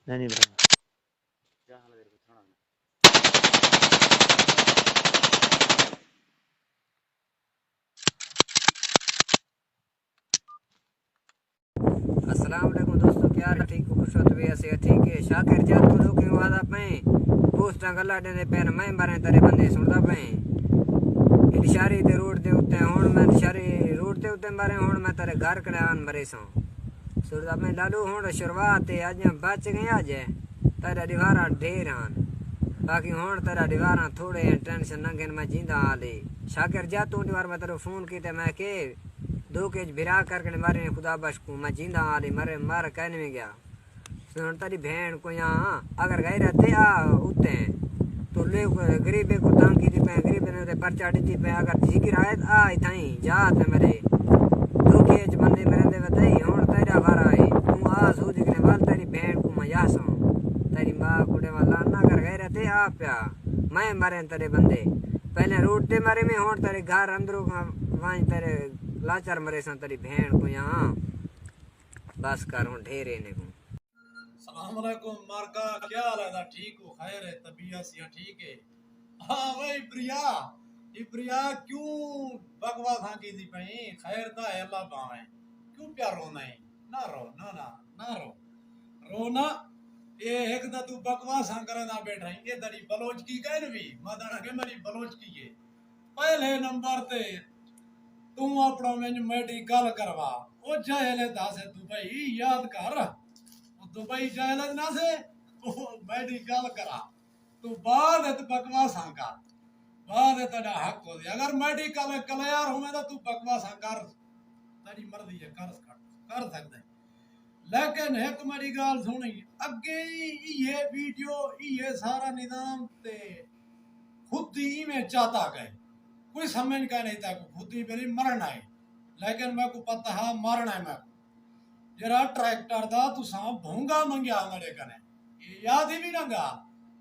नहीं नहीं बता। क्या हाल है तेरे को सुना। अस्सलाम वालेकुम दोस्तों, क्या हाल ठीक हो? खुश हो तो भी ऐसे ठीक है। शाकिर जा तू लोग की आवाज़ आप में पूछता गल्ला देने पैन मैं बारे तेरे बंदे सुनदा पे इशारे ते रोड दे उत्ते हुण मैं इशारे रोड ते उत्ते मारे हुण मैं तेरे घर कने आन मरे सो सुनदा मैं लालू हुण शुरुआत है अज बच गए अज तेरा दीवारा ढेर आन बाकी हुण तेरा दीवारा थोड़े टेंशन न मैं जींदा हाले। शाकिर जा तू दीवार मैं तेरे फोन की ते मैं के दो के भिरा करके मारे खुदा बश को मैं जींदा आली मरे मार कहने में गया सुन तेरी बहन को यहाँ अगर गए रहते आ उठते तो ले गरीबे को तंग की थी पे गरीब ने पर्चा दी पे अगर जिक्र आए आ थी जात मेरे दो के बंदे मेरे दे बताई हुन तेरा वारा है तू आ सूझ के वाल तेरी बहन को मैं यासा तेरी माँ कुड़े वाला ना कर गए रहते आ प्या मैं मरे तेरे बंदे पहले रोड ते मारे में हुन तेरे घर अंदरों वहीं तेरे लाचार मरे सन तेरी बहन को यहाँ बस कर हूँ ढेरे ने को। सलाम अलैकुम मार्का, क्या हाल है? ठीक हो? खैर है? तबीयत सिया ठीक है? हाँ भाई प्रिया, ये प्रिया क्यों बकवास हाँ की थी भाई? खैर ता है अल्लाह पावे, क्यों प्यार रोना है? ना रो ना ना ना रो रोना। ये एक दा तू बकवास हाँ करे ना बैठ रही, ये दरी बलोच की कह भी मदना के मेरी बलोच की है। पहले नंबर ते तू अपना मैंने मेडिकल करवा ओ चाहे दासे तू भाई याद कर दुबई चाहे ना से मेडिकल करा तू बाद है तू बकवास कर बाद है तेरा हक हो अगर मेडिकल क्लियर हो तो तू बकवास कर तेरी मर्जी है कर सकते लेकिन एक मेरी गाल सुनी अगे ये वीडियो ये सारा निजाम ते खुद ही में चाहता गए कोई समझ का नहीं था खुद ही मेरी मरना है लेकिन मैं को पता है मरना है मैं जरा ट्रैक्टर दा तुसा भोंगा मंगया मेरे कने ये याद ही भी नंगा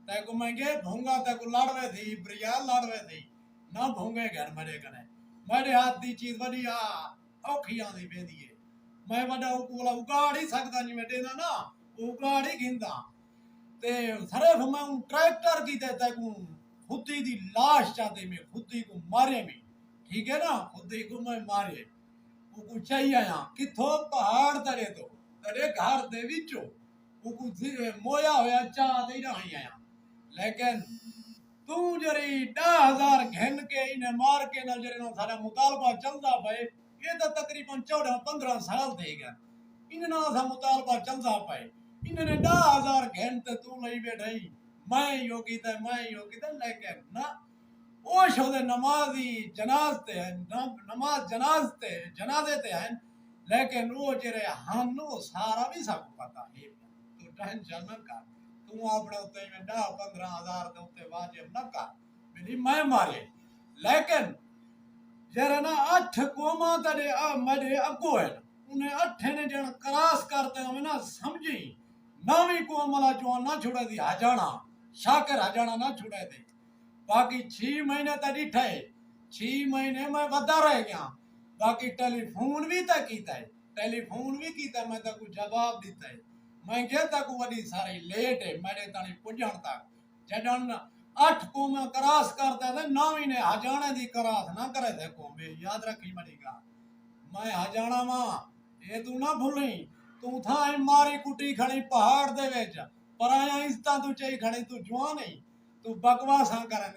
ते को मंगे भोंगा ते को लड़वे थी प्रिया लड़वे थी ना भोंगे घर मेरे कने मेरे हाथ दी चीज बड़ी औखियां दी बेंदी है मैं बड़ा उकोला उगाड़ ही सकदा नहीं मैं देना ना उगाड़ ही गिंदा ते सिर्फ मैं ट्रैक्टर की ते को खुदी दी लाश चाहते में खुदी को मारे में ठीक है ना खुदी को मैं मारे वो चाहिए आया किथों पहाड़ तरे तो तरे घर दे विचो वो मोया होया चाह दे रही आया लेकिन तू जरी 10,000 घन के इन्हें मार के ना जरे ना सारा मुतालबा चलदा भाई ये तो तकरीबन 14-15 साल थे गए इन्हें ना सा मुतालबा चलदा पाए इन्हें 10,000 घन ते तू लई बैठाई मैं योगी ते लेकिन ना ओ शोदे नमाजी जनाजते हैं नमाज जनाजते जनाजे ते हैं लेकिन वो जरे हानो सारा भी सब पता है तो टेंशन न कर तू अपने उत्ते में 10-15,000 दे उत्ते वाजिब न कर मेरी मैं मारे लेकिन जरे ना 8 कोमा तड़े मेरे अगो है उन्हें 8 ने जन क्रॉस करते हमें ना समझी नवी कोमला जो ना छुड़ा दी हजाना शाकर हजाना ना छुड़ा दे बाकी 6 महीने तक डिठा है 6 महीने में बदा रह गया बाकी टेलीफोन भी तक कीता है टेलीफोन भी कीता मैं तक जवाब दिता है मैं गया तक वडी सारी लेट है मेरे तानी पुजण तक जडन 8 को मैं क्रॉस करता था 9 महीने हजाने दी क्रॉस ना करे थे को मैं याद रखी मरी गा मैं हजाना मां ये तू ना भूली तू था मारी कुटी खड़ी पहाड़ दे विच पर आया इस तू चाहिए खड़ी तू जवान नहीं तू बकवास करे